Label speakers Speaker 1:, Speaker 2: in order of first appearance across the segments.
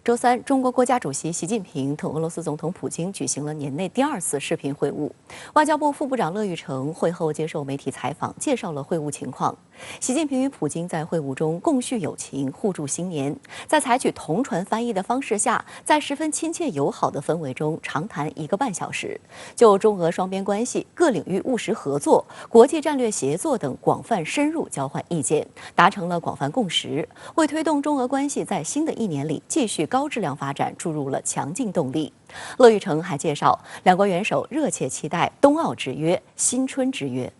Speaker 1: 周三，中国国家主席习近平同俄罗斯总统普京举行了年内第2次视频会晤。外交部副部长乐玉成会后接受媒体采访，介绍了会晤情况。习近平与普京在会晤中共叙友情、互助新年，在采取同传翻译的方式下，在十分亲切友好的氛围中长谈1个半小时，就中俄双边关系、各领域务实合作、国际战略协作等广泛深入交换意见，达成了广泛共识，为推动中俄关系在新的1年里继续高质量发展注入了强劲动力。乐玉成还介绍，两国元首热切期待冬奥之约、新春之约。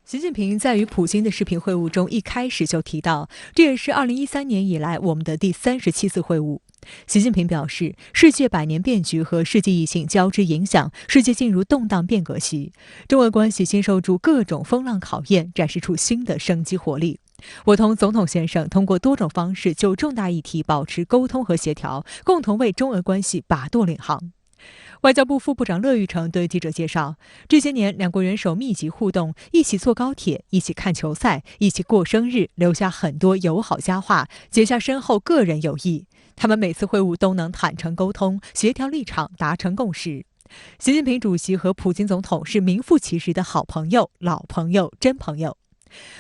Speaker 2: 习近平在与普京的视频会晤中一开始就提到，这也是2013年以来我们的第37次会晤。习近平表示，世界百年变局和世界疫情交织影响，世界进入动荡变革期，中俄关系经受住各种风浪考验，展示出新的生机活力。我同总统先生通过多种方式就重大议题保持沟通和协调，共同为中俄关系把舵领航。外交部副部长乐玉成对记者介绍，这些年两国元首密集互动，一起坐高铁，一起看球赛，一起过生日，留下很多友好佳话，结下深厚个人友谊。他们每次会晤都能坦诚沟通，协调立场，达成共识。习近平主席和普京总统是名副其实的好朋友、老朋友、真朋友。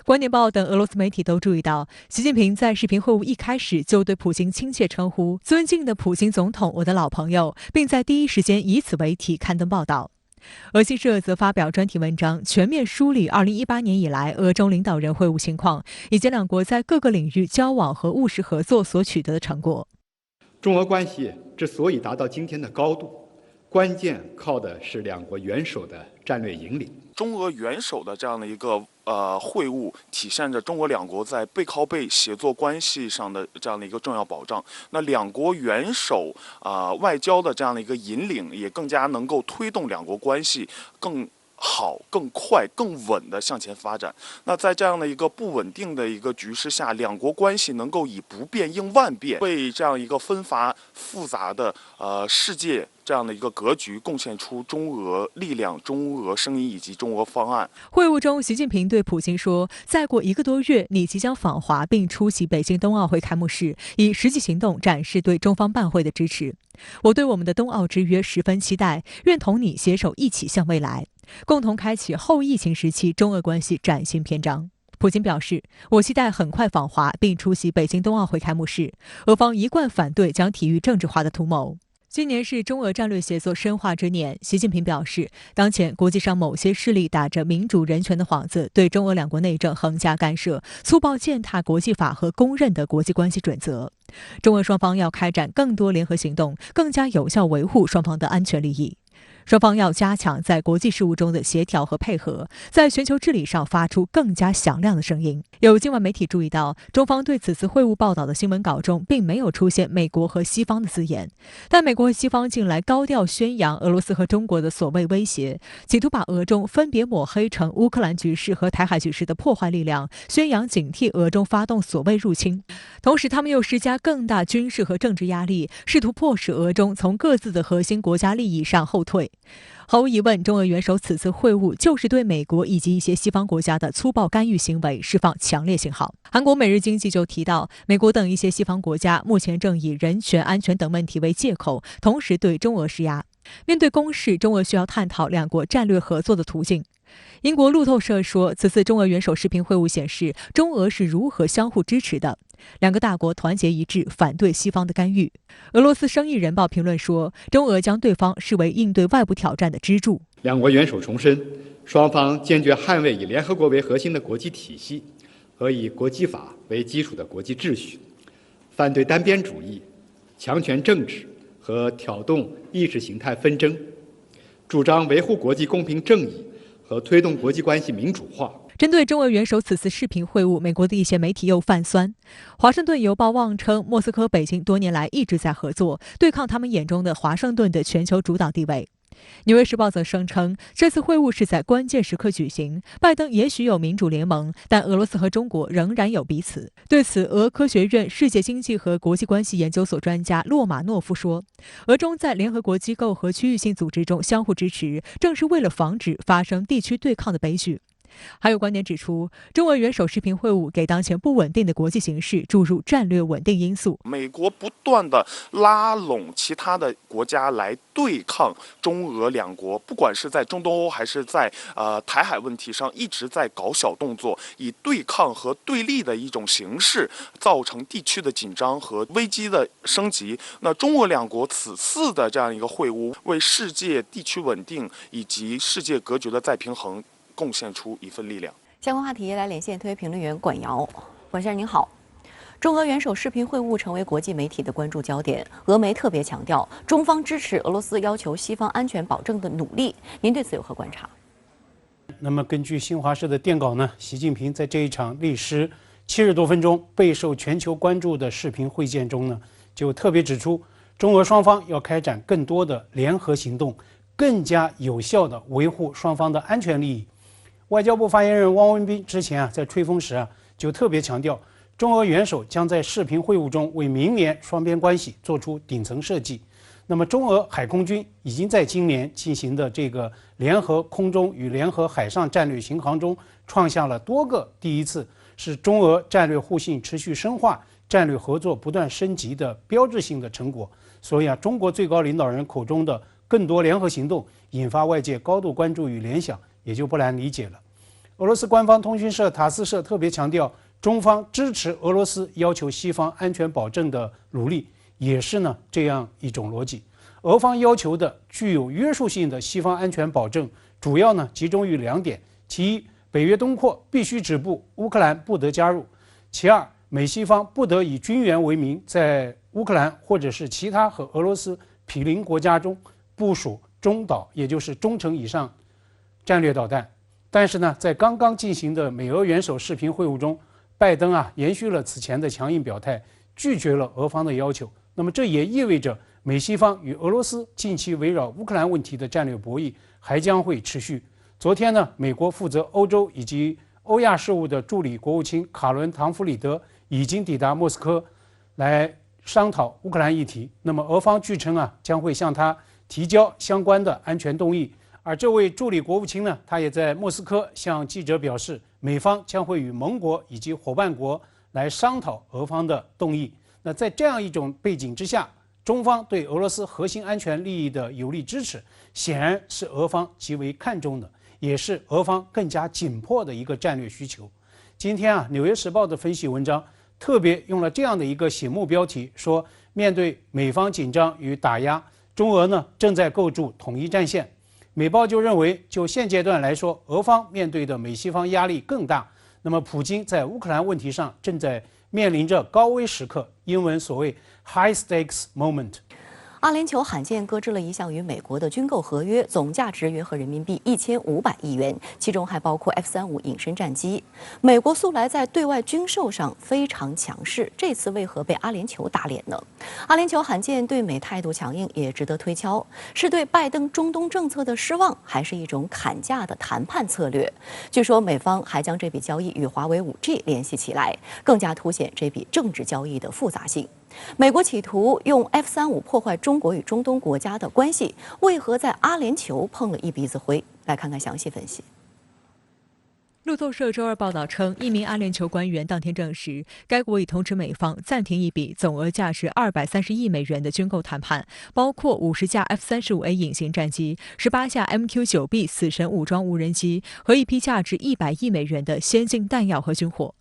Speaker 2: 观点报等俄罗斯媒体都注意到，习近平在视频会晤一开始就对普京亲切称呼“尊敬的普京总统，我的老朋友”，并在第一时间以此为题刊登报道。俄新社则发表专题文章，全面梳理2018年以来俄中领导人会晤情况，以及两国在各个领域交往和务实合作所取得的成果。
Speaker 3: 中俄关系之所以达到今天的高度，关键靠的是两国元首的战略引领。
Speaker 4: 中俄元首的这样的一个会晤，体现着中俄两国在背靠背协作关系上的这样的一个重要保障。那两国元首外交的这样的一个引领，也更加能够推动两国关系更好、更快、更稳地向前发展。那在这样的一个不稳定的一个局势下，两国关系能够以不变应万变，为这样一个纷繁复杂的世界这样的一个格局贡献出中俄力量、中俄声音以及中俄方案。
Speaker 2: 会晤中，习近平对普京说：“再过1个多月，你即将访华并出席北京冬奥会开幕式，以实际行动展示对中方办会的支持。我对我们的冬奥之约十分期待，愿同你携手一起向未来，共同开启后疫情时期中俄关系崭新篇章。”普京表示，我期待很快访华并出席北京冬奥会开幕式。俄方一贯反对将体育政治化的图谋。今年是中俄战略协作深化之年，习近平表示，当前国际上某些势力打着民主人权的幌子，对中俄两国内政横加干涉，粗暴践踏国际法和公认的国际关系准则。中俄双方要开展更多联合行动，更加有效维护双方的安全利益。双方要加强在国际事务中的协调和配合，在全球治理上发出更加响亮的声音。有境外媒体注意到，中方对此次会晤报道的新闻稿中并没有出现美国和西方的字眼，但美国和西方近来高调宣扬俄罗斯和中国的所谓威胁，企图把俄中分别抹黑成乌克兰局势和台海局势的破坏力量，宣扬警惕俄中发动所谓入侵。同时，他们又施加更大军事和政治压力，试图迫使俄中从各自的核心国家利益上后退。毫无疑问，中俄元首此次会晤就是对美国以及一些西方国家的粗暴干预行为释放强烈信号。韩国《每日经济》就提到，美国等一些西方国家目前正以人权、安全等问题为借口，同时对中俄施压。面对攻势，中俄需要探讨两国战略合作的途径。英国路透社说，此次中俄元首视频会晤显示，中俄是如何相互支持的。两个大国团结一致，反对西方的干预。俄罗斯《生意人报》评论说，中俄将对方视为应对外部挑战的支柱。
Speaker 3: 两国元首重申，双方坚决捍卫以联合国为核心的国际体系和以国际法为基础的国际秩序，反对单边主义、强权政治和挑动意识形态纷争，主张维护国际公平正义和推动国际关系民主化。
Speaker 2: 针对中俄元首此次视频会晤，美国的一些媒体又泛酸。华盛顿邮报妄称，莫斯科、北京多年来一直在合作，对抗他们眼中的华盛顿的全球主导地位。纽约时报则声称，这次会晤是在关键时刻举行，拜登也许有民主联盟，但俄罗斯和中国仍然有彼此。对此，俄科学院世界经济和国际关系研究所专家洛马诺夫说，俄中在联合国机构和区域性组织中相互支持，正是为了防止发生地区对抗的悲剧。还有观点指出，中俄元首视频会晤给当前不稳定的国际形势注入战略稳定因素。
Speaker 4: 美国不断的拉拢其他的国家来对抗中俄两国，不管是在中东欧还是在台海问题上，一直在搞小动作，以对抗和对立的一种形式，造成地区的紧张和危机的升级。那中俄两国此次的这样一个会晤，为世界地区稳定以及世界格局的再平衡贡献出一份力量。
Speaker 1: 相关话题来连线特约评论员管瑶。管先生您好。中俄元首视频会晤成为国际媒体的关注焦点，俄媒特别强调中方支持俄罗斯要求西方安全保证的努力，您对此有何观察？
Speaker 5: 那么根据新华社的电稿呢，习近平在这一场历时70多分钟、备受全球关注的视频会见中呢，就特别指出，中俄双方要开展更多的联合行动，更加有效地维护双方的安全利益。外交部发言人汪文斌之前在吹风时就特别强调，中俄元首将在视频会晤中为明年双边关系做出顶层设计。那么，中俄海空军已经在今年进行的这个联合空中与联合海上战略巡航中，创下了多个第一次，是中俄战略互信持续深化、战略合作不断升级的标志性的成果。所以中国最高领导人口中的更多联合行动，引发外界高度关注与联想，也就不难理解了。俄罗斯官方通讯社塔斯社特别强调，中方支持俄罗斯要求西方安全保证的努力，也是这样一种逻辑。俄方要求的具有约束性的西方安全保证，主要集中于2点：其一，北约东扩必须止步，乌克兰不得加入；其二，美西方不得以军援为名，在乌克兰或者是其他和俄罗斯毗邻国家中部署中导，也就是中程以上战略导弹。但是在刚刚进行的美俄元首视频会晤中，拜登延续了此前的强硬表态，拒绝了俄方的要求。那么这也意味着美西方与俄罗斯近期围绕乌克兰问题的战略博弈还将会持续。昨天美国负责欧洲以及欧亚事务的助理国务卿卡伦·唐弗里德已经抵达莫斯科，来商讨乌克兰议题。那么俄方据称将会向他提交相关的安全动议。而这位助理国务卿他也在莫斯科向记者表示，美方将会与盟国以及伙伴国来商讨俄方的动议。那在这样一种背景之下，中方对俄罗斯核心安全利益的有力支持，显然是俄方极为看重的，也是俄方更加紧迫的一个战略需求。今天《纽约时报》的分析文章特别用了这样的一个醒目标题，说面对美方紧张与打压，中俄正在构筑统一战线。美报就认为，就现阶段来说，俄方面对的美西方压力更大。那么，普京在乌克兰问题上正在面临着高危时刻，英文所谓 high stakes moment。
Speaker 1: 阿联酋罕见搁置了一项与美国的军购合约，总价值约合人民币1500亿元，其中还包括 F-35隐身战机。美国素来在对外军售上非常强势，这次为何被阿联酋打脸呢？阿联酋罕见对美态度强硬，也值得推敲，是对拜登中东政策的失望，还是一种砍价的谈判策略？据说美方还将这笔交易与华为5G 联系起来，更加凸显这笔政治交易的复杂性。美国企图用 F-35破坏中国与中东国家的关系，为何在阿联酋碰了一鼻子灰？来看看详细分析。
Speaker 2: 路透社周二报道称，一名阿联酋官员当天证实，该国已通知美方暂停一笔总额价值230亿美元的军购谈判，包括50架 F-35A 隐形战机、18架 MQ-9B 死神武装无人机和一批价值100亿美元的先进弹药和军火。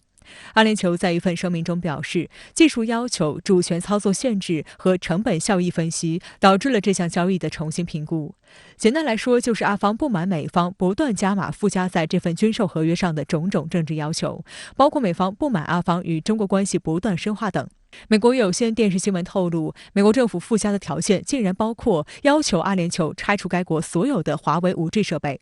Speaker 2: 阿联酋在一份声明中表示，技术要求、主权操作限制和成本效益分析导致了这项交易的重新评估。简单来说，就是阿方不满美方不断加码附加在这份军售合约上的种种政治要求，包括美方不满阿方与中国关系不断深化等。美国有线电视新闻透露，美国政府附加的条件竟然包括要求阿联酋拆除该国所有的华为5G 设备。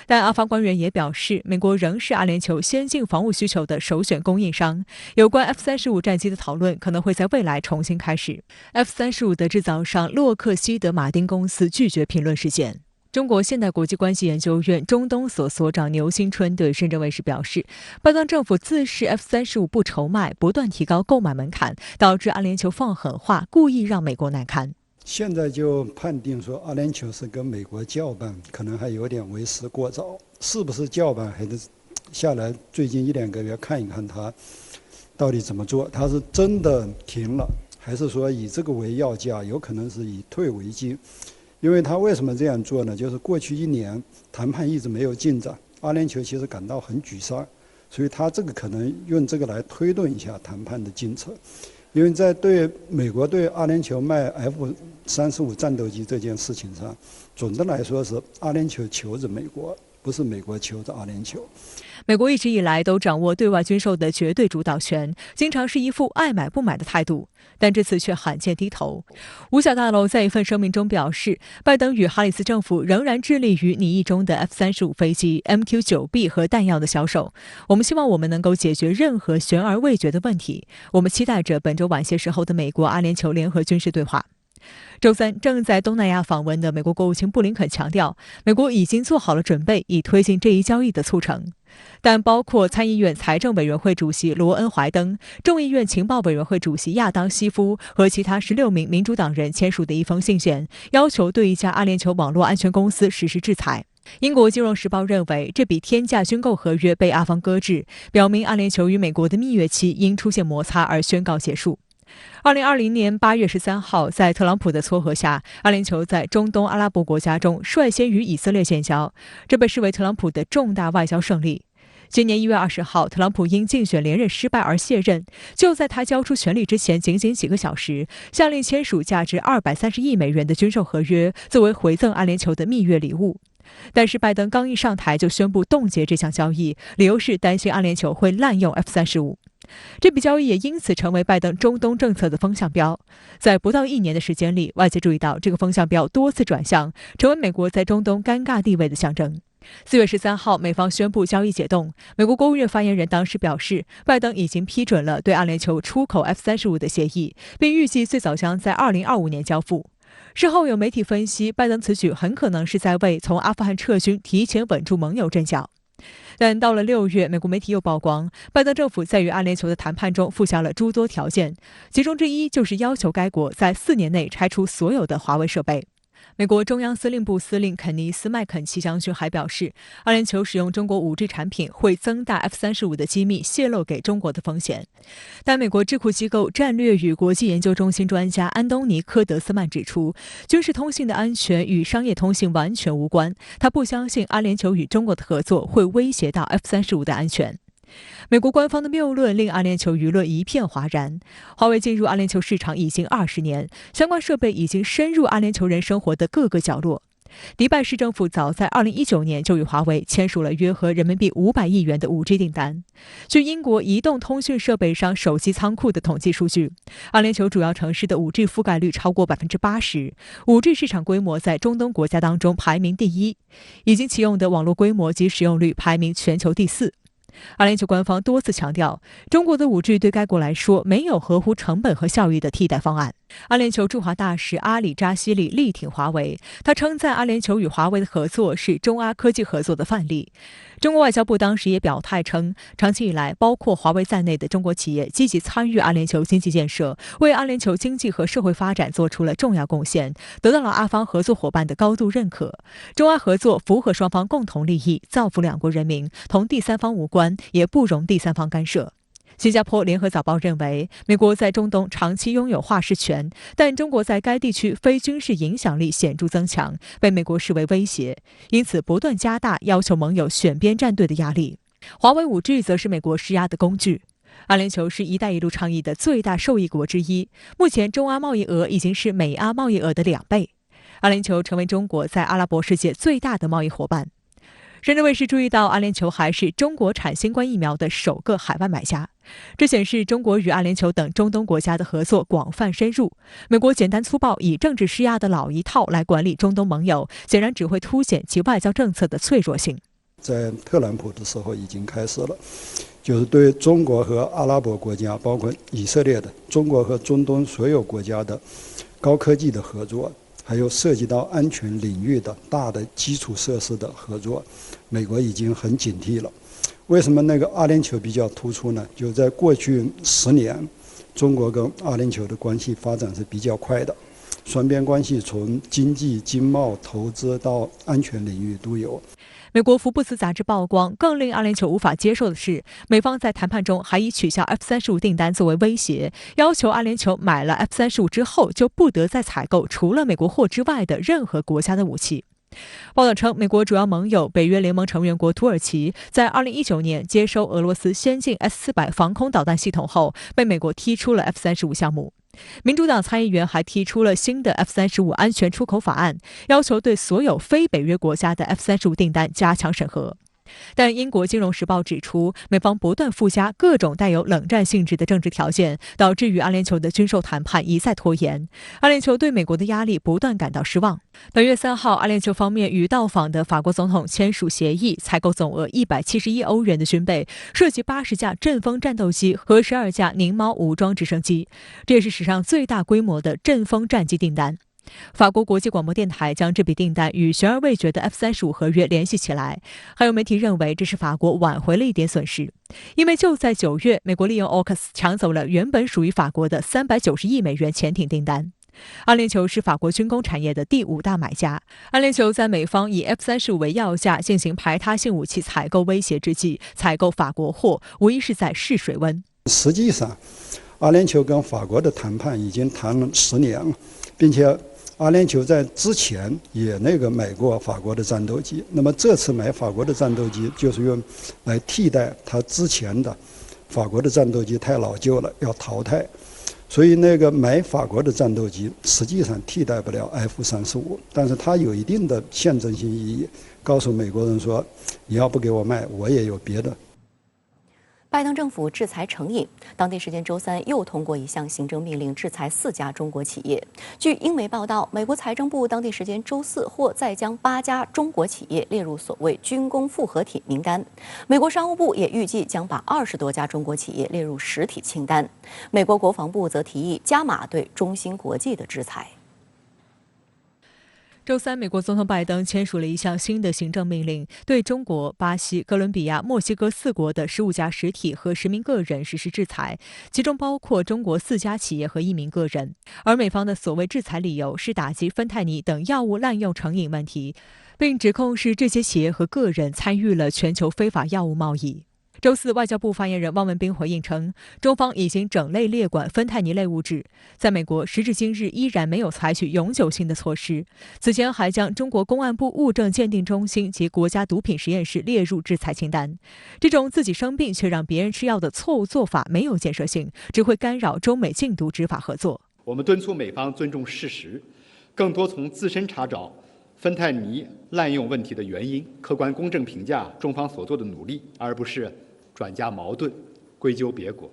Speaker 2: 但阿方官员也表示，美国仍是阿联酋先进防务需求的首选供应商。有关 F-35战机的讨论可能会在未来重新开始。F-35的制造商洛克希德马丁公司拒绝评论事件。中国现代国际关系研究院中东所所长牛新春对深圳卫视表示，拜登政府自视 F-35不愁卖，不断提高购买门槛，导致阿联酋放狠话，故意让美国难堪。
Speaker 6: 现在就判定说阿联酋是跟美国叫板，可能还有点为时过早。是不是叫板，下来最近1、2个月看一看它到底怎么做，它是真的停了，还是说以这个为要价，有可能是以退为进。因为他为什么这样做呢？就是过去1年谈判一直没有进展，阿联酋其实感到很沮丧，所以他这个可能用这个来推动一下谈判的进程。因为在对美国对阿联酋卖 F-35战斗机这件事情上，总的来说是阿联酋求着美国，不是美国求着阿联酋。
Speaker 2: 美国一直以来都掌握对外军售的绝对主导权，经常是一副爱买不买的态度，但这次却罕见低头。五角大楼在一份声明中表示，拜登与哈里斯政府仍然致力于拟议中的 F-35飞机、MQ-9B 和弹药的销售。我们希望我们能够解决任何悬而未决的问题。我们期待着本周晚些时候的美国阿联酋联合军事对话。周三，正在东南亚访问的美国国务卿布林肯强调，美国已经做好了准备，以推进这一交易的促成。但包括参议院财政委员会主席罗恩·怀登、众议院情报委员会主席亚当·西夫和其他16名民主党人签署的一封信件，要求对一家阿联酋网络安全公司实施制裁。英国金融时报认为，这笔天价军购合约被阿方搁置，表明阿联酋与美国的蜜月期因出现摩擦而宣告结束。2020年8月13号，在特朗普的撮合下，阿联酋在中东阿拉伯国家中率先与以色列建交，这被视为特朗普的重大外交胜利。今年1月20号，特朗普因竞选连任失败而卸任，就在他交出权力之前仅仅几个小时，下令签署价值230亿美元的军售合约，作为回赠阿联酋的蜜月礼物。但是拜登刚一上台就宣布冻结这项交易，理由是担心阿联酋会滥用 F-35。这笔交易也因此成为拜登中东政策的风向标。在不到1年的时间里，外界注意到这个风向标多次转向，成为美国在中东尴尬地位的象征。4月13号，美方宣布交易解冻。美国国务院发言人当时表示，拜登已经批准了对阿联酋出口 F-35的协议，并预计最早将在2025年交付。事后有媒体分析，拜登此举很可能是在为从阿富汗撤军提前稳住盟友阵脚。但到了6月，美国媒体又曝光，拜登政府在与阿联酋的谈判中附下了诸多条件，其中之一就是要求该国在4年内拆除所有的华为设备。美国中央司令部司令肯尼斯·麦肯齐将军还表示，阿联酋使用中国5G 产品会增大 F-35的机密泄露给中国的风险。但美国智库机构战略与国际研究中心专家安东尼·科德斯曼指出，军事通信的安全与商业通信完全无关，他不相信阿联酋与中国的合作会威胁到 F-35的安全。美国官方的谬论令阿联酋舆论一片哗然。华为进入阿联酋市场已经20年，相关设备已经深入阿联酋人生活的各个角落。迪拜市政府早在2019年就与华为签署了约合人民币500亿元的 5G 订单。据英国移动通讯设备商手机仓库的统计数据，阿联酋主要城市的 5G 覆盖率超过 80%，5G 市场规模在中东国家当中排名第1，已经启用的网络规模及使用率排名全球第4。阿联酋官方多次强调，中国的5G对该国来说没有合乎成本和效益的替代方案。阿联酋驻华大使阿里扎西里力挺华为，他称赞阿联酋与华为的合作是中阿科技合作的范例。中国外交部当时也表态称，长期以来，包括华为在内的中国企业积极参与阿联酋经济建设，为阿联酋经济和社会发展做出了重要贡献，得到了阿方合作伙伴的高度认可。中阿合作符合双方共同利益，造福两国人民，同第三方无关，也不容第三方干涉。新加坡联合早报认为，美国在中东长期拥有话事权，但中国在该地区非军事影响力显著增强，被美国视为威胁，因此不断加大要求盟友选边站队的压力。华为 5G 则是美国施压的工具。阿联酋是一带一路倡议的最大受益国之一，目前中阿贸易额已经是美阿贸易额的2倍。阿联酋成为中国在阿拉伯世界最大的贸易伙伴。深圳卫视注意到，阿联酋还是中国产新冠疫苗的首个海外买家，这显示中国与阿联酋等中东国家的合作广泛深入。美国简单粗暴以政治施压的老一套来管理中东盟友，显然只会凸显其外交政策的脆弱性。
Speaker 6: 在特朗普的时候已经开始了，就是对中国和阿拉伯国家，包括以色列的中国和中东所有国家的高科技的合作，还有涉及到安全领域的大的基础设施的合作，美国已经很警惕了。为什么那个阿联酋比较突出呢？就在过去10年，中国跟阿联酋的关系发展是比较快的，双边关系从经济、经贸、投资到安全领域都有。
Speaker 2: 美国福布斯杂志曝光，更令阿联酋无法接受的是，美方在谈判中还以取消 F-35订单作为威胁，要求阿联酋买了 F-35之后就不得再采购除了美国货之外的任何国家的武器。报道称，美国主要盟友北约联盟成员国土耳其在2019年接收俄罗斯先进 S-400防空导弹系统后，被美国踢出了 F-35项目。民主党参议员还提出了新的 F-35安全出口法案，要求对所有非北约国家的 F-35订单加强审核。但英国金融时报指出，美方不断附加各种带有冷战性质的政治条件，导致与阿联酋的军售谈判一再拖延。阿联酋对美国的压力不断感到失望。本月3号，阿联酋方面与到访的法国总统签署协议，采购总额170亿欧元的军备，涉及80架阵风战斗机和12架宁猫武装直升机，这也是史上最大规模的阵风战机订单。法国国际广播电台将这笔订单与悬而未决的 F-35合约联系起来，还有媒体认为这是法国挽回了一点损失，因为就在9月，美国利用 AUKUS 抢走了原本属于法国的390亿美元潜艇订单。阿联酋是法国军工产业的第5大买家。阿联酋在美方以 F-35为要价进行排他性武器采购威胁之际，采购法国货，无疑是在试水温。
Speaker 6: 实际上，阿联酋跟法国的谈判已经谈了10年了，并且阿联酋在之前也买过法国的战斗机，那么这次买法国的战斗机就是用来替代他之前的法国的战斗机太老旧了，要淘汰，所以买法国的战斗机实际上替代不了 F-35，但是它有一定的象征性意义，告诉美国人说，你要不给我卖，我也有别的。
Speaker 1: 拜登政府制裁成瘾，当地时间周3又通过一项行政命令，制裁4家中国企业。据英媒报道，美国财政部当地时间周4或再将8家中国企业列入所谓军工复合体名单。美国商务部也预计将把20多家中国企业列入实体清单。美国国防部则提议加码对中芯国际的制裁。
Speaker 2: 周3，美国总统拜登签署了一项新的行政命令，对中国、巴西、哥伦比亚、墨西哥4国的15家实体和10名个人实施制裁，其中包括中国4家企业和1名个人。而美方的所谓制裁理由是打击芬太尼等药物滥用成瘾问题，并指控是这些企业和个人参与了全球非法药物贸易。周4，外交部发言人汪文斌回应称，中方已经整类列管芬太尼类物质，在美国时至今日依然没有采取永久性的措施。此前还将中国公安部物证鉴定中心及国家毒品实验室列入制裁清单。这种自己生病却让别人吃药的错误做法没有建设性，只会干扰中美禁毒执法合作。
Speaker 3: 我们敦促美方尊重事实，更多从自身查找芬太尼滥用问题的原因，客观公正评价中方所做的努力，而不是转嫁矛盾，归咎别国。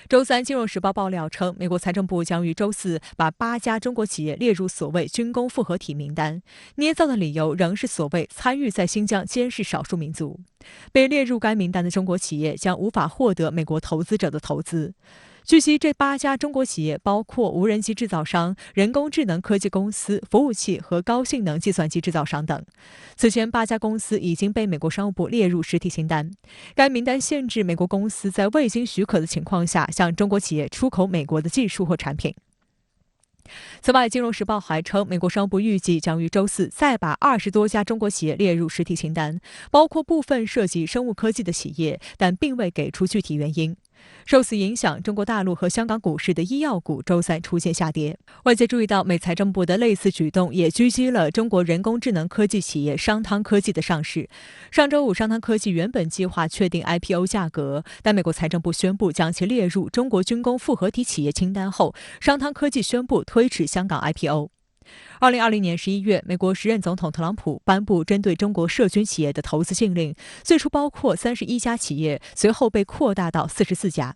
Speaker 2: 周3，《金融时报》爆料称，美国财政部将于周4把8家中国企业列入所谓军工复合体名单，捏造的理由仍是所谓参与在新疆监视少数民族。被列入该名单的中国企业将无法获得美国投资者的投资。据悉，这8家中国企业包括无人机制造商、人工智能科技公司、服务器和高性能计算机制造商等。此前，8家公司已经被美国商务部列入实体清单。该名单限制美国公司在未经许可的情况下向中国企业出口美国的技术或产品。此外，《金融时报》还称，美国商务部预计将于周4再把20多家中国企业列入实体清单，包括部分涉及生物科技的企业，但并未给出具体原因。受此影响，中国大陆和香港股市的医药股周3出现下跌。外界注意到，美财政部的类似举动也狙击了中国人工智能科技企业商汤科技的上市。上周五，商汤科技原本计划确定 IPO 价格，但美国财政部宣布将其列入中国军工复合体企业清单后，商汤科技宣布推迟香港 IPO。2020年11月，美国时任总统特朗普颁布针对中国涉军企业的投资禁令，最初包括31家企业，随后被扩大到44家。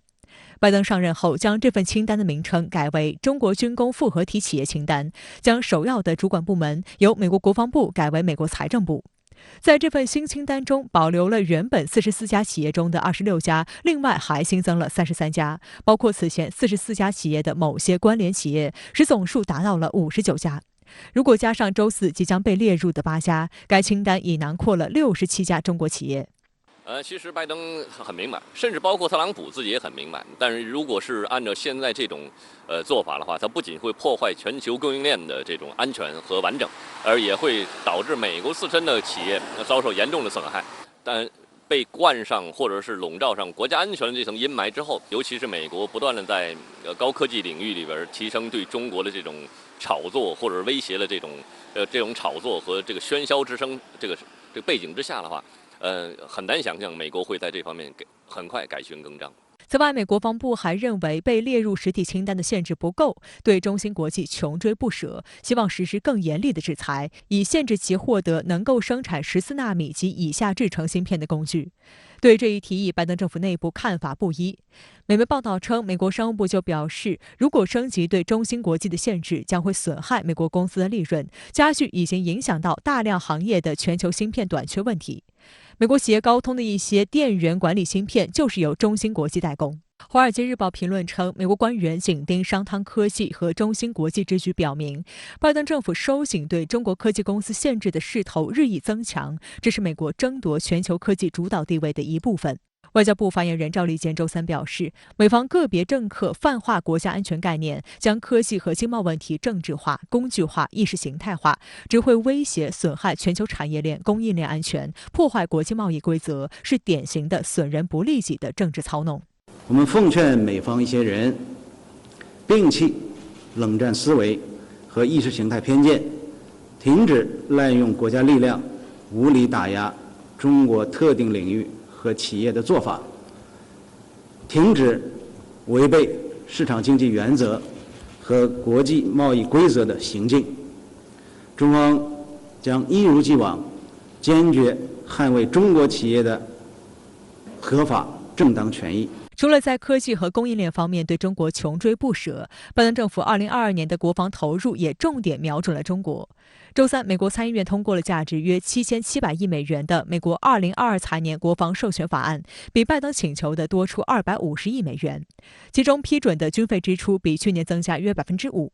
Speaker 2: 拜登上任后，将这份清单的名称改为中国军工复合体企业清单，将首要的主管部门由美国国防部改为美国财政部。在这份新清单中，保留了原本44家企业中的26家，另外还新增了33家，包括此前44家企业的某些关联企业，使总数达到了59家。如果加上周4即将被列入的8家，该清单已囊括了67家中国企业。
Speaker 7: 其实拜登很明白，甚至包括特朗普自己也很明白。但是如果是按照现在这种做法的话，它不仅会破坏全球供应链的这种安全和完整，而也会导致美国自身的企业遭受严重的损害。但被冠上或者是笼罩上国家安全的这层阴霾之后，尤其是美国不断的在高科技领域里边提升对中国的这种炒作或者威胁的这种炒作和这个喧嚣之声这个背景之下的话。很难想象美国会在这方面很快改弦更张。
Speaker 2: 此外，美国防部还认为被列入实体清单的限制不够，对中芯国际穷追不舍，希望实施更严厉的制裁，以限制其获得能够生产14纳米及以下制程芯片的工具。对这一提议，拜登政府内部看法不一。美媒报道称，美国商务部就表示，如果升级对中芯国际的限制，将会损害美国公司的利润，加剧已经影响到大量行业的全球芯片短缺问题。美国企业高通的一些电源管理芯片就是由中芯国际代工。《华尔街日报》评论称，美国官员紧盯商汤科技和中芯国际之举表明，拜登政府收紧对中国科技公司限制的势头日益增强，这是美国争夺全球科技主导地位的一部分。外交部发言人赵立坚周三表示，美方个别政客泛化国家安全概念，将科技和经贸问题政治化、工具化、意识形态化，只会威胁、损害全球产业链、供应链安全，破坏国际贸易规则，是典型的损人不利己的政治操弄。
Speaker 8: 我们奉劝美方一些人摒弃冷战思维和意识形态偏见，停止滥用国家力量无理打压中国特定领域和企业的做法，停止违背市场经济原则和国际贸易规则的行径。中方将一如既往坚决捍卫中国企业的合法正当权益。
Speaker 2: 除了在科技和供应链方面对中国穷追不舍，拜登政府2022年的国防投入也重点瞄准了中国。周三，美国参议院通过了价值约7700亿美元的美国2022财年国防授权法案，比拜登请求的多出250亿美元，其中批准的军费支出比去年增加约5%。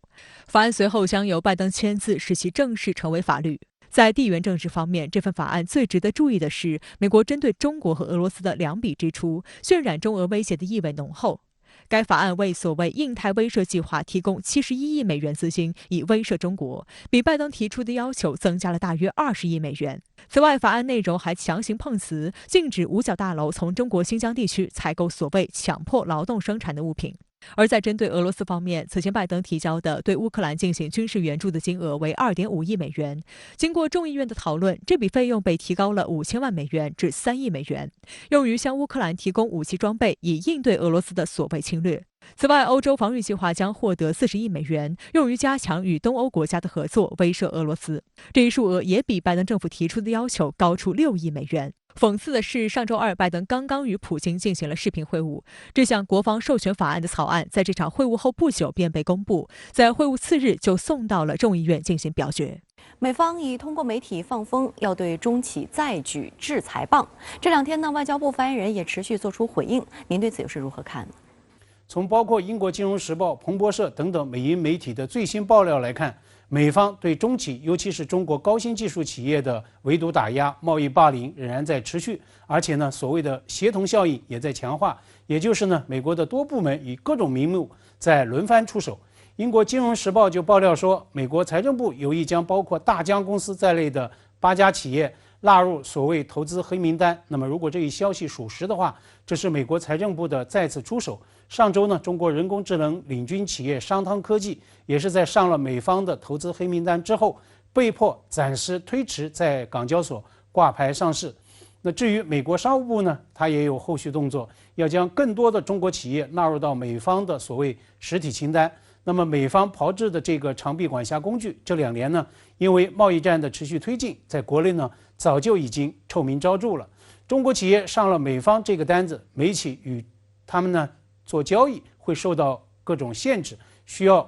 Speaker 2: 法案随后将由拜登签字，使其正式成为法律。在地缘政治方面，这份法案最值得注意的是，美国针对中国和俄罗斯的两笔支出，渲染中俄威胁的意味浓厚。该法案为所谓印太威慑计划提供71亿美元资金，以威慑中国，比拜登提出的要求增加了大约20亿美元。此外，法案内容还强行碰瓷，禁止五角大楼从中国新疆地区采购所谓强迫劳动生产的物品。而在针对俄罗斯方面，此前拜登提交的对乌克兰进行军事援助的金额为2.5亿美元。经过众议院的讨论，这笔费用被提高了5000万美元至3亿美元，用于向乌克兰提供武器装备，以应对俄罗斯的所谓侵略。此外，欧洲防御计划将获得40亿美元，用于加强与东欧国家的合作，威慑俄罗斯。这一数额也比拜登政府提出的要求高出6亿美元。讽刺的是，上周二，拜登刚刚与普京进行了视频会晤。这项国防授权法案的草案在这场会晤后不久便被公布，在会晤次日就送到了众议院进行表决。
Speaker 1: 美方已通过媒体放风，要对中企再举制裁棒。这两天呢，外交部发言人也持续做出回应。您对此又是如何看呢？
Speaker 5: 从包括英国金融时报、彭博社等等美英媒体的最新爆料来看，美方对中企，尤其是中国高新技术企业的围堵打压、贸易霸凌仍然在持续，而且呢，所谓的协同效应也在强化。也就是呢，美国的多部门以各种名目在轮番出手。英国金融时报就爆料说，美国财政部有意将包括大疆公司在内的8家企业纳入所谓投资黑名单。那么，如果这一消息属实的话，这是美国财政部的再次出手。上周呢，中国人工智能领军企业商汤科技也是在上了美方的投资黑名单之后，被迫暂时推迟在港交所挂牌上市。那至于美国商务部呢，它也有后续动作，要将更多的中国企业纳入到美方的所谓实体清单。那么美方炮制的这个长臂管辖工具，这2年呢，因为贸易战的持续推进，在国内呢早就已经臭名昭著了。中国企业上了美方这个单子，美企与他们呢做交易会受到各种限制，需要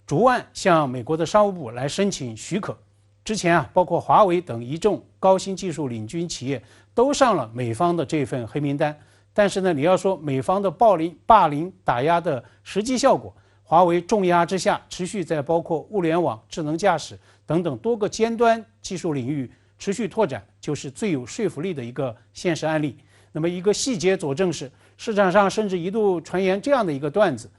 Speaker 5: 逐案向美国的商务部来申请许可。之前啊，包括华为等一众高新技术领军企业都上了美方的这份黑名单。但是呢，你要说美方的霸凌打压的实际效果，华为重压之下，持续在包括物联网、智能驾驶等等多个尖端技术领域持续拓展，就是最有说服力的一个现实案例。那么一个细节佐证是，市场上甚至一度传言这样的一个段子：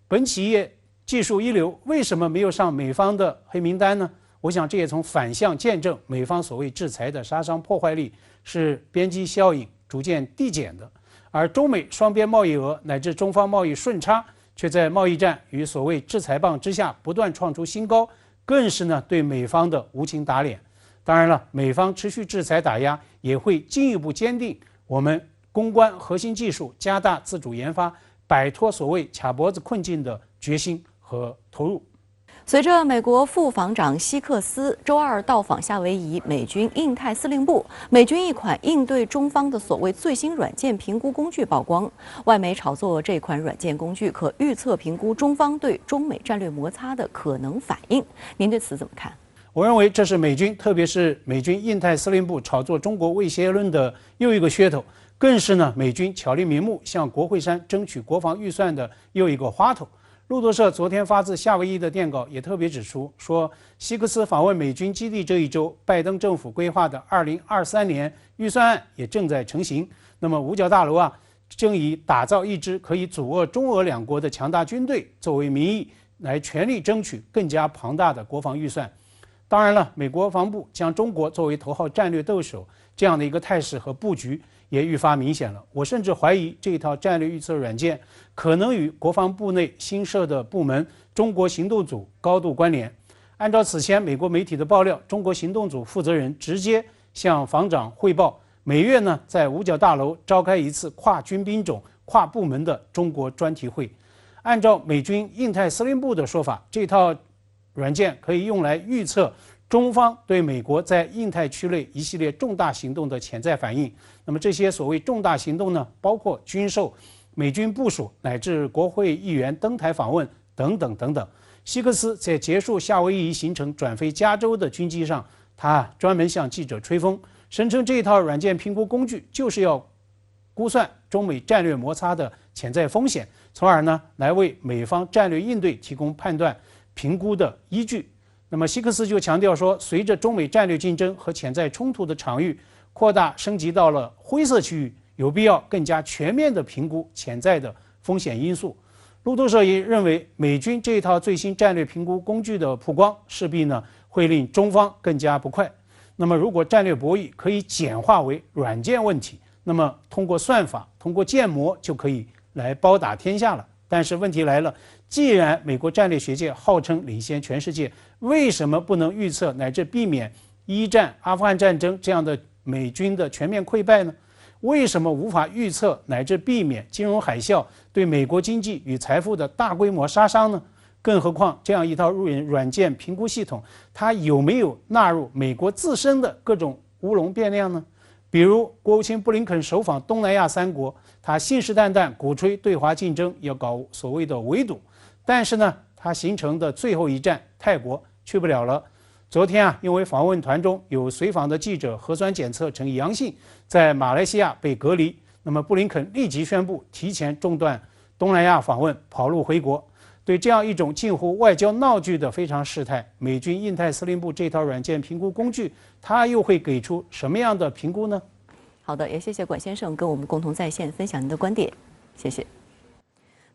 Speaker 5: 本企业技术一流，为什么没有上美方的黑名单呢？我想这也从反向见证美方所谓制裁的杀伤破坏力是边际效应逐渐递减的，而中美双边贸易额乃至中方贸易顺差却在贸易战与所谓制裁棒之下不断创出新高，更是呢对美方的无情打脸。当然了，美方持续制裁打压也会进一步坚定我们攻关核心技术、加大自主研发、摆脱所谓卡脖子困境的决心和投入。
Speaker 1: 随着美国副防长希克斯周二到访夏威夷美军印太司令部，美军一款应对中方的所谓最新软件评估工具曝光。外媒炒作这款软件工具可预测评估中方对中美战略摩擦的可能反应。您对此怎么看？
Speaker 5: 我认为这是美军，特别是美军印太司令部炒作中国威胁论的又一个噱头，更是呢美军巧立名目向国会山争取国防预算的又一个花头。路透社昨天发自夏威夷的电稿也特别指出，说希克斯访问美军基地这一周，拜登政府规划的2023年预算案也正在成型。那么五角大楼正以打造一支可以阻遏中俄两国的强大军队作为名义，来全力争取更加庞大的国防预算。当然了，美国国防部将中国作为头号战略对手这样的一个态势和布局也愈发明显了。我甚至怀疑这套战略预测软件可能与国防部内新设的部门中国行动组高度关联。按照此前美国媒体的爆料，中国行动组负责人直接向防长汇报，每月呢在五角大楼召开一次跨军兵种、跨部门的中国专题会。按照美军印太司令部的说法，这套软件可以用来预测中方对美国在印太区内一系列重大行动的潜在反应。那么这些所谓重大行动呢，包括军售、美军部署乃至国会议员登台访问等等等等。希克斯在结束夏威夷行程转飞加州的军机上，他专门向记者吹风，声称这套软件评估工具就是要估算中美战略摩擦的潜在风险，从而呢来为美方战略应对提供判断评估的依据。那么希克斯就强调说，随着中美战略竞争和潜在冲突的场域扩大升级到了灰色区域，有必要更加全面地评估潜在的风险因素。路透社也认为，美军这一套最新战略评估工具的曝光，势必呢会令中方更加不快。那么如果战略博弈可以简化为软件问题，那么通过算法、通过建模就可以来包打天下了。但是问题来了，既然美国战略学界号称领先全世界，为什么不能预测乃至避免一战、阿富汗战争这样的美军的全面溃败呢？为什么无法预测乃至避免金融海啸对美国经济与财富的大规模杀伤呢？更何况这样一套软件评估系统，它有没有纳入美国自身的各种乌龙变量呢？比如国务卿布林肯首访东南亚3国，他信誓旦旦鼓吹对华竞争，要搞所谓的围堵，但是呢，他行程的最后一站泰国去不了了。昨天因为访问团中有随访的记者核酸检测呈阳性，在马来西亚被隔离，那么布林肯立即宣布提前中断东南亚访问，跑路回国。对这样一种近乎外交闹剧的非常事态，美军印太司令部这套软件评估工具，它又会给出什么样的评估呢？
Speaker 1: 好的，也谢谢管先生跟我们共同在线分享您的观点，谢谢。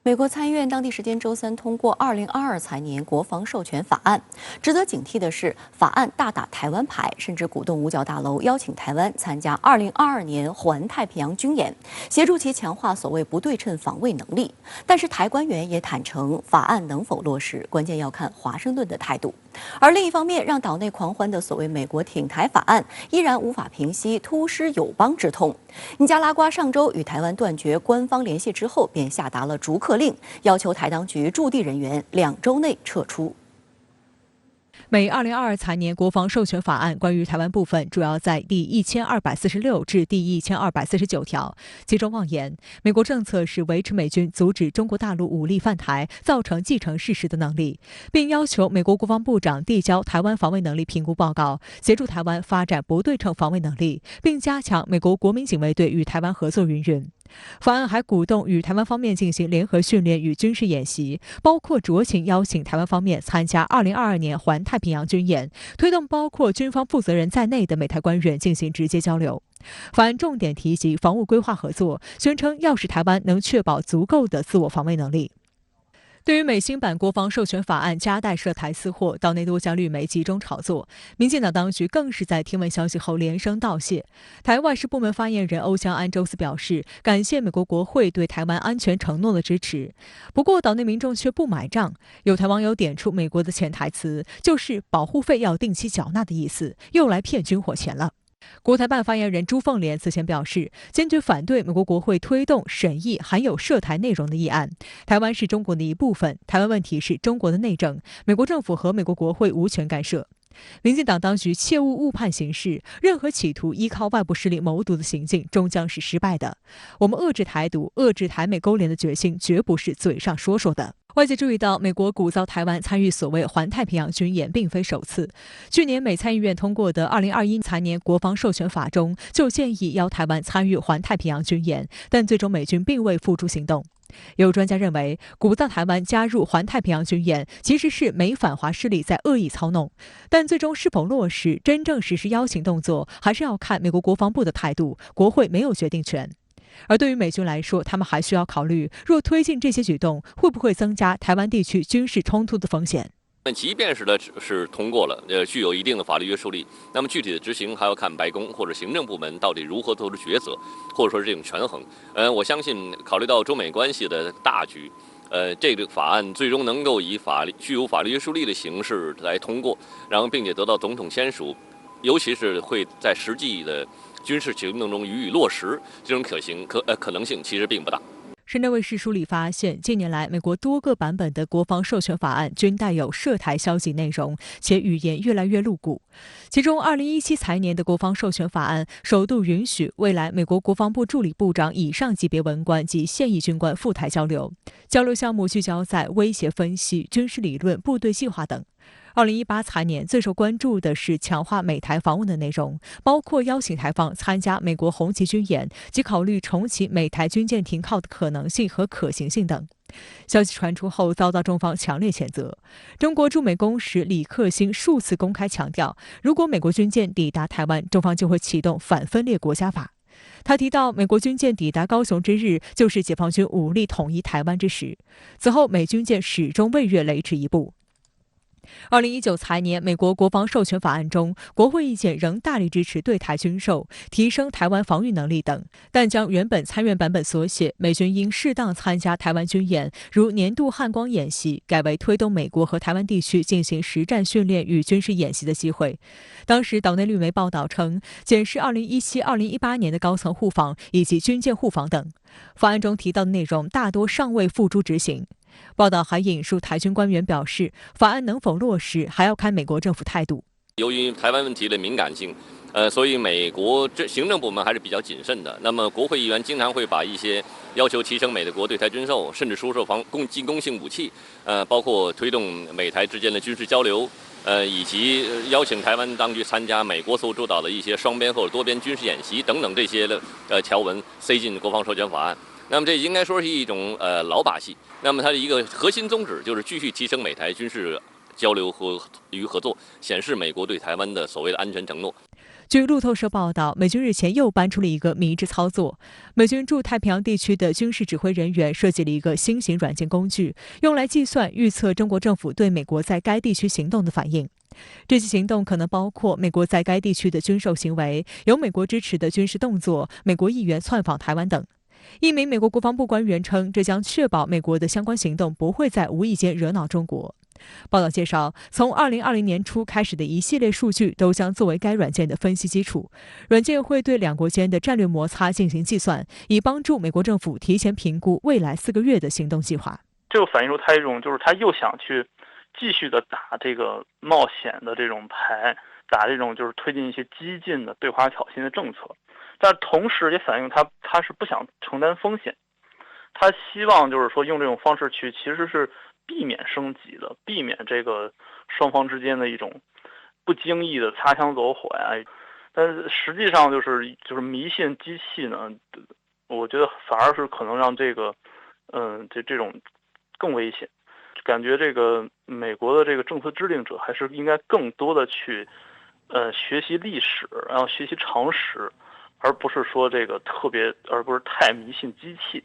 Speaker 1: 美国参议院当地时间周三通过2022财年国防授权法案。值得警惕的是，法案大打台湾牌，甚至鼓动五角大楼邀请台湾参加2022年环太平洋军演，协助其强化所谓不对称防卫能力。但是台官员也坦诚，法案能否落实，关键要看华盛顿的态度。而另一方面，让岛内狂欢的所谓美国挺台法案，依然无法平息突施友邦之痛。尼加拉瓜上周与台湾断绝官方联系之后，便下达了逐客令，要求台当局驻地人员2周内撤出。
Speaker 2: 美2022财年国防授权法案关于台湾部分，主要在第1246至第1249条，其中妄言美国政策是维持美军阻止中国大陆武力犯台造成既成事实的能力，并要求美国国防部长递交台湾防卫能力评估报告，协助台湾发展不对称防卫能力，并加强美国国民警卫队与台湾合作云云。法案还鼓动与台湾方面进行联合训练与军事演习，包括酌情邀请台湾方面参加2022年环太平洋军演，推动包括军方负责人在内的美台官员进行直接交流。法案重点提及防务规划合作，宣称要使台湾能确保足够的自我防卫能力。对于美新版国防授权法案夹带涉台私货，岛内多家绿媒集中炒作，民进党当局更是在听闻消息后连声道谢。台外事部门发言人欧江安周四表示，感谢美国国会对台湾安全承诺的支持。不过，岛内民众却不买账，有台网友点出美国的潜台词，就是保护费要定期缴纳的意思，又来骗军火钱了。国台办发言人朱凤莲此前表示，坚决反对美国国会推动审议含有涉台内容的议案。台湾是中国的一部分，台湾问题是中国的内政，美国政府和美国国会无权干涉。民进党当局切勿误判形势，任何企图依靠外部势力谋独的行径终将是失败的。我们遏制台独、遏制台美勾连的决心绝不是嘴上说说的。外界注意到，美国鼓噪台湾参与所谓环太平洋军演并非首次。去年美参议院通过的2021财年国防授权法中，就建议邀台湾参与环太平洋军演，但最终美军并未付诸行动。有专家认为，鼓噪台湾加入环太平洋军演，其实是美反华势力在恶意操弄，但最终是否落实、真正实施邀请动作，还是要看美国国防部的态度，国会没有决定权。而对于美军来说，他们还需要考虑，若推进这些举动，会不会增加台湾地区军事冲突的风险。
Speaker 7: 即便是通过了，具有一定的法律约束力，那么具体的执行还要看白宫或者行政部门到底如何做出抉择，或者说是这种权衡。我相信考虑到中美关系的大局，这个法案最终能够以具有法律约束力的形式来通过，然后并且得到总统签署，尤其是会在实际的军事行动中予以落实，这种可能性其实并不大。
Speaker 2: 深圳卫视梳理发现，近年来美国多个版本的国防授权法案均带有涉台消息内容，且语言越来越露骨。其中，2017财年的国防授权法案首度允许未来美国国防部助理部长以上级别文官及现役军官赴台交流，交流项目聚焦在威胁分析、军事理论、部队计划等。2018财年最受关注的是强化美台防务的内容，包括邀请台方参加美国红旗军演及考虑重启美台军舰停靠的可能性和可行性等。消息传出后，遭到中方强烈谴责。中国驻美公使李克兴数次公开强调，如果美国军舰抵达台湾，中方就会启动反分裂国家法。他提到，美国军舰抵达高雄之日，就是解放军武力统一台湾之时。此后，美军舰始终未越雷池一步。2019财年美国国防授权法案中，国会意见仍大力支持对台军售、提升台湾防御能力等，但将原本参院版本所写美军应适当参加台湾军演，如年度汉光演习，改为推动美国和台湾地区进行实战训练与军事演习的机会。当时岛内绿媒报道称，检视2017-2018年的高层互访以及军舰互访等，法案中提到的内容大多尚未付诸执行。报道还引述台军官员表示，法案能否落实，还要看美国政府态度。
Speaker 7: 由于台湾问题的敏感性，所以美国行政部门还是比较谨慎的。那么，国会议员经常会把一些要求提升美国对台军售，甚至出售进攻性武器，包括推动美台之间的军事交流，以及邀请台湾当局参加美国所主导的一些双边或者多边军事演习等等这些的条文塞进国防授权法案。那么这应该说是一种老把戏。那么它的一个核心宗旨就是继续提升美台军事交流与合作，显示美国对台湾的所谓的安全承诺。
Speaker 2: 据路透社报道，美军日前又搬出了一个迷之操作。美军驻太平洋地区的军事指挥人员设计了一个新型软件工具，用来计算预测中国政府对美国在该地区行动的反应。这些行动可能包括美国在该地区的军售行为、由美国支持的军事动作、美国议员窜访台湾等。一名美国国防部官员称，这将确保美国的相关行动不会在无意间惹恼中国。报道介绍，从2020年初开始的一系列数据都将作为该软件的分析基础。软件会对两国间的战略摩擦进行计算，以帮助美国政府提前评估未来4个月的行动计划。
Speaker 9: 这个反映出他一种，就是他又想去继续的打这个冒险的这种牌，打这种就是推进一些激进的对华挑衅的政策。但同时也反映他是不想承担风险，他希望就是说用这种方式去其实是避免升级的，避免这个双方之间的一种不经意的擦枪走火呀。但是实际上就是迷信机器呢，我觉得反而是可能让这个这种更危险。感觉这个美国的这个政策制定者还是应该更多的去学习历史，然后学习常识。而不是说这个而不是太迷信机器。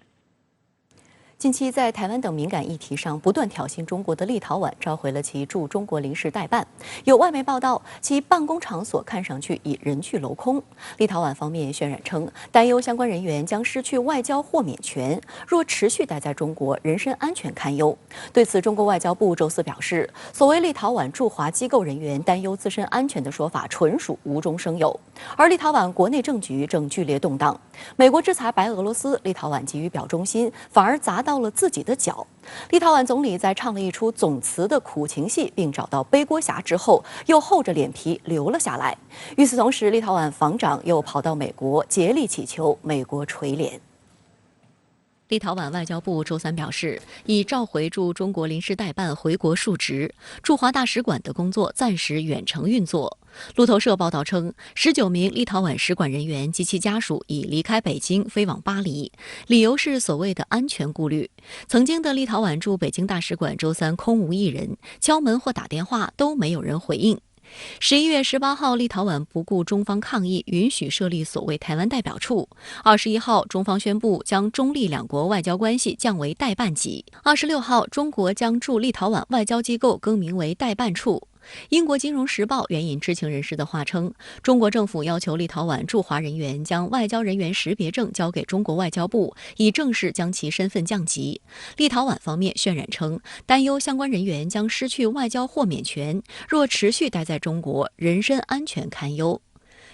Speaker 1: 近期在台湾等敏感议题上不断挑衅中国的立陶宛召回了其驻中国临时代办。有外媒报道，其办公场所看上去已人去楼空。立陶宛方面渲染称，担忧相关人员将失去外交豁免权，若持续待在中国，人身安全堪忧。对此，中国外交部周四表示，所谓立陶宛驻华机构人员担忧自身安全的说法纯属无中生有。而立陶宛国内政局正剧烈动荡，美国制裁白俄罗斯，立陶宛急于表忠心，反而砸到了自己的脚。立陶宛总理在唱了一出总辞的苦情戏，并找到背锅侠之后，又厚着脸皮留了下来。与此同时，立陶宛防长又跑到美国竭力祈求美国垂怜。立陶宛外交部周三表示，已召回驻中国临时代办回国述职，驻华大使馆的工作暂时远程运作。路透社报道称，19名立陶宛使馆人员及其家属已离开北京，飞往巴黎，理由是所谓的安全顾虑。曾经的立陶宛驻北京大使馆周三空无一人，敲门或打电话都没有人回应。11月18号，立陶宛不顾中方抗议，允许设立所谓台湾代表处。21号，中方宣布将中立两国外交关系降为代办级。26号，中国将驻立陶宛外交机构更名为代办处。英国金融时报援引知情人士的话称，中国政府要求立陶宛驻华人员将外交人员识别证交给中国外交部，以正式将其身份降级。立陶宛方面渲染称，担忧相关人员将失去外交豁免权，若持续待在中国，人身安全堪忧。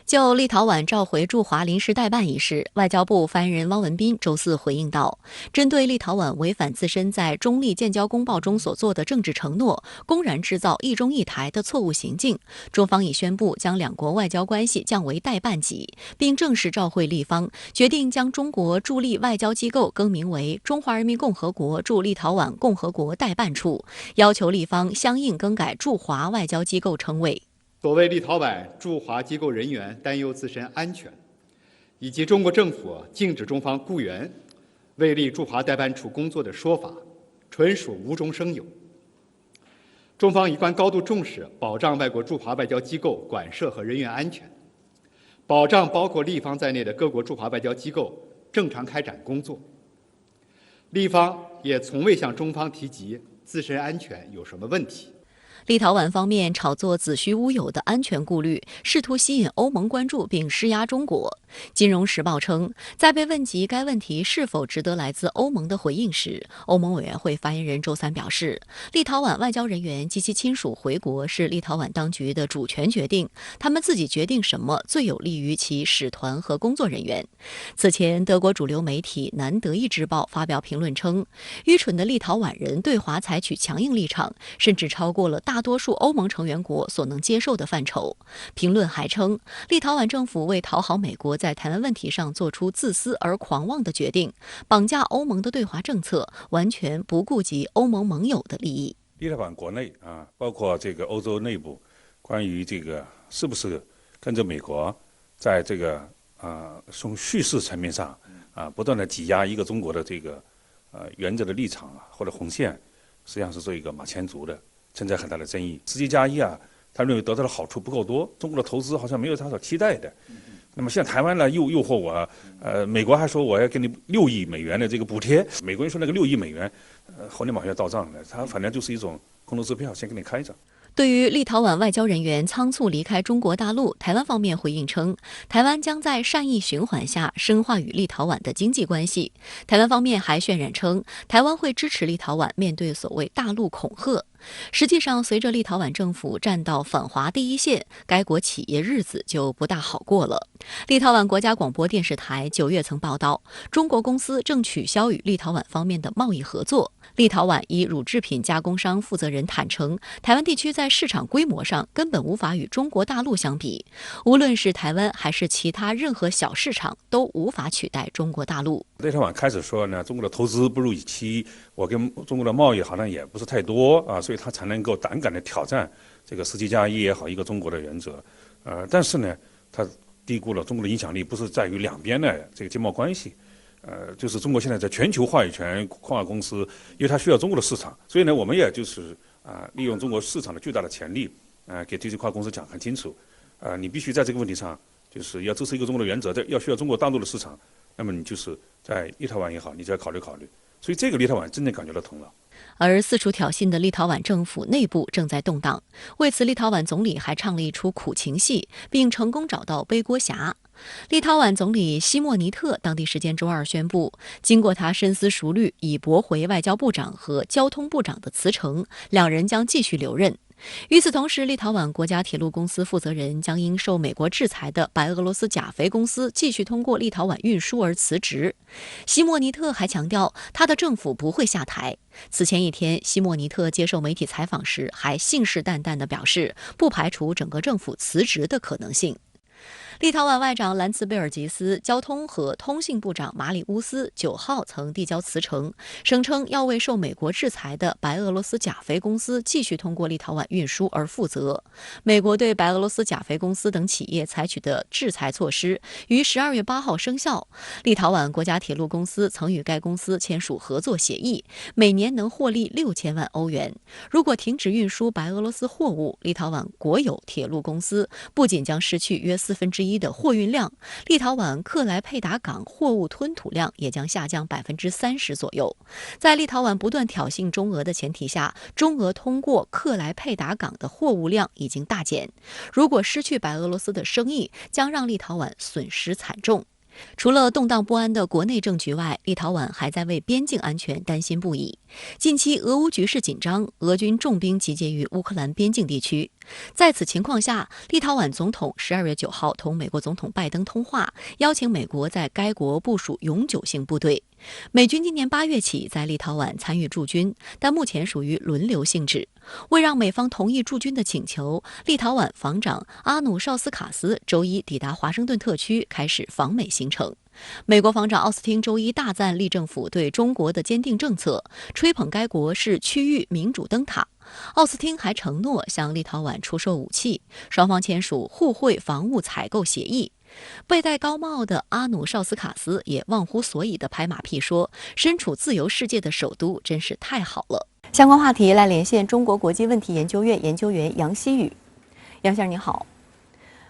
Speaker 1: 就立陶宛召回驻华临时代办一事，外交部发言人汪文斌周四回应道，针对立陶宛违反自身在中立建交公报中所做的政治承诺，公然制造一中一台的错误行径，中方已宣布将两国外交关系降为代办级，并正式召会立方，决定将中国驻立外交机构更名为中华人民共和国驻立陶宛共和国代办处，要求立方相应更改驻华外交机构称谓。
Speaker 3: 所谓立陶宛驻华机构人员担忧自身安全，以及中国政府禁止中方雇员为立驻华代办处工作的说法，纯属无中生有。中方一贯高度重视保障外国驻华外交机构馆舍和人员安全，保障包括立方在内的各国驻华外交机构正常开展工作。立方也从未向中方提及自身安全有什么问题。
Speaker 1: 立陶宛方面炒作子虚乌有的安全顾虑，试图吸引欧盟关注并施压中国。金融时报称，在被问及该问题是否值得来自欧盟的回应时，欧盟委员会发言人周三表示，立陶宛外交人员及其亲属回国是立陶宛当局的主权决定，他们自己决定什么最有利于其使团和工作人员。此前，德国主流媒体南德意志报发表评论称，愚蠢的立陶宛人对华采取强硬立场，甚至超过了大多数欧盟成员国所能接受的范畴。评论还称，立陶宛政府为讨好美国在台湾问题上做出自私而狂妄的决定，绑架欧盟的对华政策，完全不顾及欧盟盟友的利益。
Speaker 10: 立陶宛国内包括这个欧洲内部，关于这个是不是跟着美国在这个从叙事层面上不断的挤压一个中国的这个原则的立场或者红线，实际上是做一个马前卒的，存在很大的争议。11+1他认为得到的好处不够多，中国的投资好像没有他所期待的。那么现在台湾呢诱惑我，美国还说我要给你6亿美元的这个补贴，美国人说那个6亿美元，后年马上要到账的，他反正就是一种空头支票，先给你开着。
Speaker 1: 对于立陶宛外交人员仓促离开中国大陆，台湾方面回应称，台湾将在善意循环下深化与立陶宛的经济关系。台湾方面还渲染称，台湾会支持立陶宛面对所谓大陆恐吓。实际上，随着立陶宛政府站到反华第一线，该国企业日子就不大好过了。立陶宛国家广播电视台9月曾报道，中国公司正取消与立陶宛方面的贸易合作。立陶宛一乳制品加工商负责人坦诚，台湾地区在市场规模上根本无法与中国大陆相比，无论是台湾还是其他任何小市场，都无法取代中国大陆。
Speaker 10: 立陶宛开始说呢，中国的投资不如预期，我跟中国的贸易好像也不是太多所以他才能够胆敢的挑战这个11+1也好，一个中国的原则。但是呢，他低估了中国的影响力，不是在于两边的这个经贸关系。就是中国现在在全球话语权，矿业公司，因为它需要中国的市场，所以呢，我们也就是利用中国市场的巨大的潜力，给这些跨国公司讲很清楚，你必须在这个问题上就是要支持一个中国的原则，要需要中国大陆的市场，那么你就是在立陶宛也好，你就要考虑考虑。所以这个立陶宛真正感觉到疼了。
Speaker 1: 而四处挑衅的立陶宛政府内部正在动荡，为此立陶宛总理还唱了一出苦情戏，并成功找到背锅侠。立陶宛总理西莫尼特当地时间周二宣布，经过他深思熟虑，已驳回外交部长和交通部长的辞呈，两人将继续留任。与此同时，立陶宛国家铁路公司负责人将因受美国制裁的白俄罗斯钾肥公司继续通过立陶宛运输而辞职。西莫尼特还强调，他的政府不会下台。此前一天，西莫尼特接受媒体采访时还信誓旦旦地表示，不排除整个政府辞职的可能性。立陶宛外长兰茨贝尔吉斯、交通和通信部长马里乌斯9号曾递交辞呈，声称要为受美国制裁的白俄罗斯钾肥公司继续通过立陶宛运输而负责。美国对白俄罗斯钾肥公司等企业采取的制裁措施于12月8号生效。立陶宛国家铁路公司曾与该公司签署合作协议，每年能获利6000万欧元。如果停止运输白俄罗斯货物，立陶宛国有铁路公司不仅将失去约1/4的货运量，立陶宛克莱佩达港货物吞吐量也将下降30%左右。在立陶宛不断挑衅中俄的前提下，中俄通过克莱佩达港的货物量已经大减。如果失去白俄罗斯的生意，将让立陶宛损失惨重。除了动荡不安的国内政局外，立陶宛还在为边境安全担心不已。近期俄乌局势紧张，俄军重兵集结于乌克兰边境地区。在此情况下，立陶宛总统12月9号同美国总统拜登通话，邀请美国在该国部署永久性部队。美军今年8月起在立陶宛参与驻军，但目前属于轮流性质。为让美方同意驻军的请求，立陶宛防长阿努绍斯卡斯周一抵达华盛顿特区，开始访美行程。美国防长奥斯汀周一大赞利政府对中国的坚定政策，吹捧该国是区域民主灯塔。奥斯汀还承诺向立陶宛出售武器，双方签署互惠防务采购协议。被戴高帽的阿努绍斯卡斯也忘乎所以地拍马屁说，身处自由世界的首都真是太好了。相关话题来连线中国国际问题研究院研究员杨希宇。杨先生你好。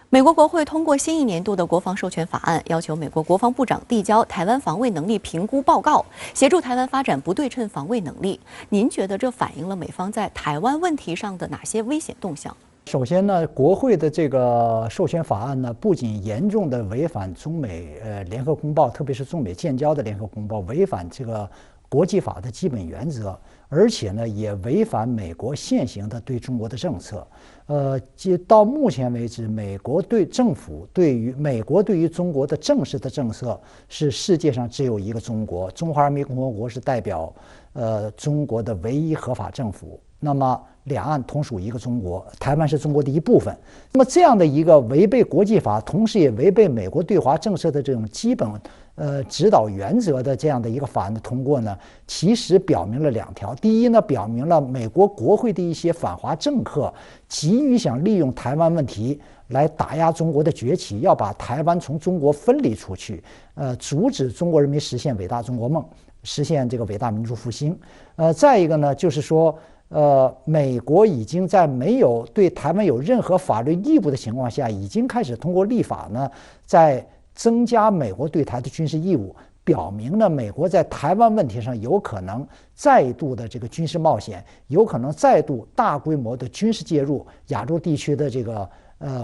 Speaker 1: 美国国会通过新一年度的国防授权法案，要求美国国防部长递交台湾防卫能力评估报告，协助台湾发展不对称防卫能力。您觉得这反映了美方在台湾问题上的哪些危险动向？
Speaker 11: 首先呢，国会的这个授权法案呢，不仅严重的违反中美联合公报，特别是中美建交的联合公报，违反这个国际法的基本原则，而且呢，也违反美国现行的对中国的政策。到目前为止，美国对于中国的正式的政策是世界上只有一个中国，中华人民共和国是代表中国的唯一合法政府。那么两岸同属一个中国，台湾是中国的一部分。那么这样的一个违背国际法，同时也违背美国对华政策的这种基本指导原则的这样的一个法案的通过呢，其实表明了2条。第一呢，表明了美国国会的一些反华政客急于想利用台湾问题来打压中国的崛起，要把台湾从中国分离出去，阻止中国人民实现伟大中国梦，实现这个伟大民族复兴。再一个呢，就是说美国已经在没有对台湾有任何法律义务的情况下，已经开始通过立法呢，在增加美国对台的军事义务，表明了美国在台湾问题上有可能再度的这个军事冒险，有可能再度大规模的军事介入亚洲地区的这个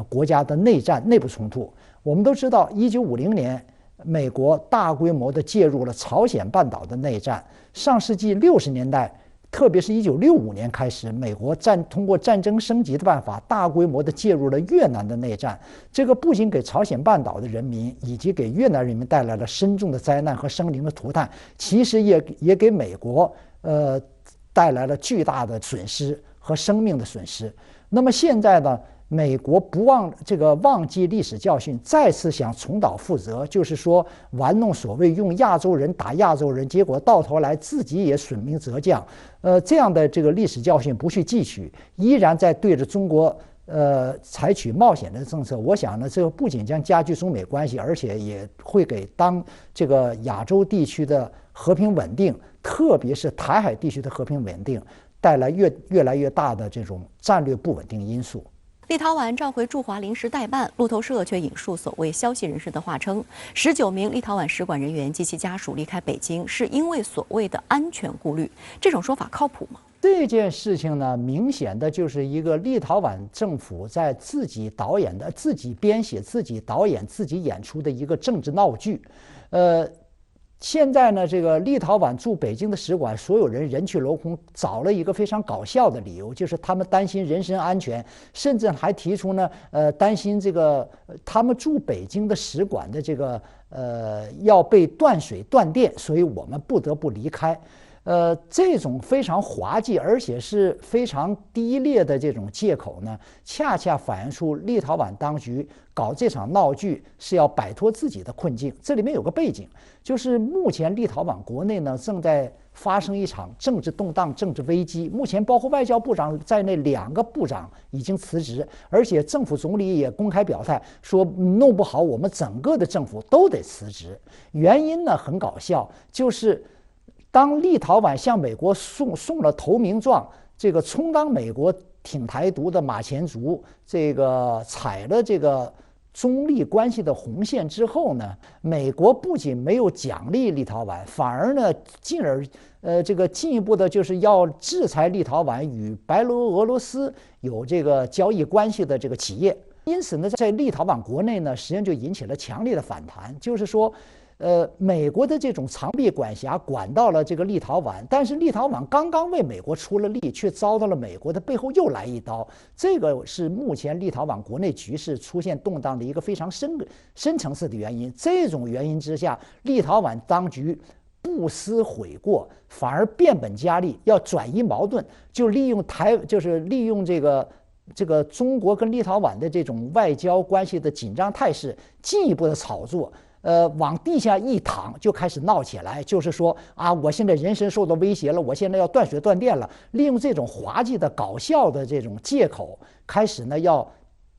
Speaker 11: 国家的内战、内部冲突。我们都知道，1950年美国大规模的介入了朝鲜半岛的内战，上世纪60年代。特别是1965年开始，美国通过战争升级的办法，大规模的介入了越南的内战。这个不仅给朝鲜半岛的人民以及给越南人民带来了深重的灾难和生灵的涂炭，其实也给美国带来了巨大的损失和生命的损失。那么现在呢？美国不忘记历史教训，再次想重蹈覆辙，就是说玩弄所谓用亚洲人打亚洲人，结果到头来自己也损兵折将。这样的这个历史教训不去汲取，依然在对着中国采取冒险的政策。我想呢，这个不仅将加剧中美关系，而且也会给这个亚洲地区的和平稳定，特别是台海地区的和平稳定，带来越来越大的这种战略不稳定因素。
Speaker 1: 立陶宛召回驻华临时代办，路透社却引述所谓消息人士的话称，19名立陶宛使馆人员及其家属离开北京是因为所谓的安全顾虑。这种说法靠谱吗？
Speaker 11: 这件事情呢，明显的就是一个立陶宛政府在自己导演的、自己编写、自己导演、自己演出的一个政治闹剧。现在呢，这个立陶宛驻北京的使馆所有人人去楼空，找了一个非常搞笑的理由，就是他们担心人身安全，甚至还提出呢，担心这个他们驻北京的使馆的这个要被断水断电，所以我们不得不离开。这种非常滑稽而且是非常低劣的这种借口呢，恰恰反映出立陶宛当局搞这场闹剧是要摆脱自己的困境。这里面有个背景，就是目前立陶宛国内呢正在发生一场政治动荡、政治危机。目前包括外交部长在内2个部长已经辞职，而且政府总理也公开表态说，弄不好我们整个的政府都得辞职。原因呢很搞笑，就是当立陶宛向美国送了投名状，这个充当美国挺台独的马前卒，这个踩了这个中立关系的红线之后呢，美国不仅没有奖励立陶宛，反而呢进一步的就是要制裁立陶宛与白俄罗斯有这个交易关系的这个企业。因此呢，在立陶宛国内呢，实际上就引起了强烈的反弹，就是说美国的这种长臂管辖管到了这个立陶宛，但是立陶宛刚刚为美国出了力，却遭到了美国的背后又来一刀。这个是目前立陶宛国内局势出现动荡的一个非常深层次的原因。这种原因之下，立陶宛当局不思悔过，反而变本加厉，要转移矛盾，就利用这个中国跟立陶宛的这种外交关系的紧张态势，进一步的炒作。往地下一躺就开始闹起来，就是说啊，我现在人身受到威胁了，我现在要断水断电了，利用这种滑稽的、搞笑的这种借口，开始呢要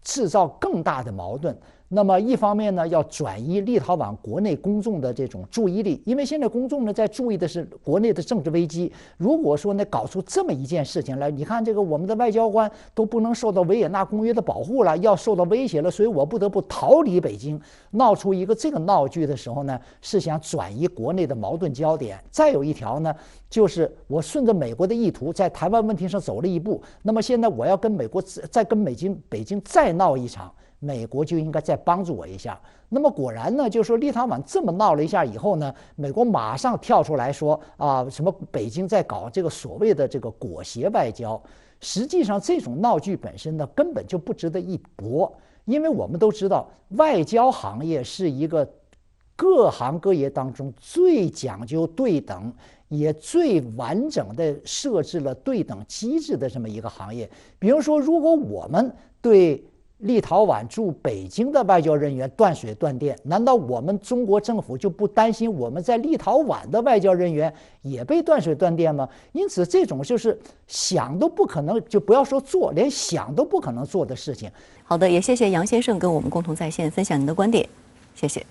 Speaker 11: 制造更大的矛盾。那么一方面呢，要转移立陶宛国内公众的这种注意力，因为现在公众呢在注意的是国内的政治危机。如果说呢搞出这么一件事情来，你看这个我们的外交官都不能受到维也纳公约的保护了，要受到威胁了，所以我不得不逃离北京，闹出一个这个闹剧的时候呢，是想转移国内的矛盾焦点。再有一条呢，就是我顺着美国的意图，在台湾问题上走了一步，那么现在我要跟美国再跟北京再闹一场。美国就应该再帮助我一下。那么果然呢，就是说立陶宛这么闹了一下以后呢，美国马上跳出来说啊，什么北京在搞这个所谓的这个裹挟外交。实际上这种闹剧本身呢，根本就不值得一驳，因为我们都知道，外交行业是一个各行各业当中最讲究对等，也最完整的设置了对等机制的这么一个行业。比如说，如果我们对立陶宛驻北京的外交人员断水断电，难道我们中国政府就不担心我们在立陶宛的外交人员也被断水断电吗？因此，这种就是想都不可能，就不要说做，连想都不可能做的事情。
Speaker 1: 好的，也谢谢杨先生跟我们共同在线分享您的观点，谢谢。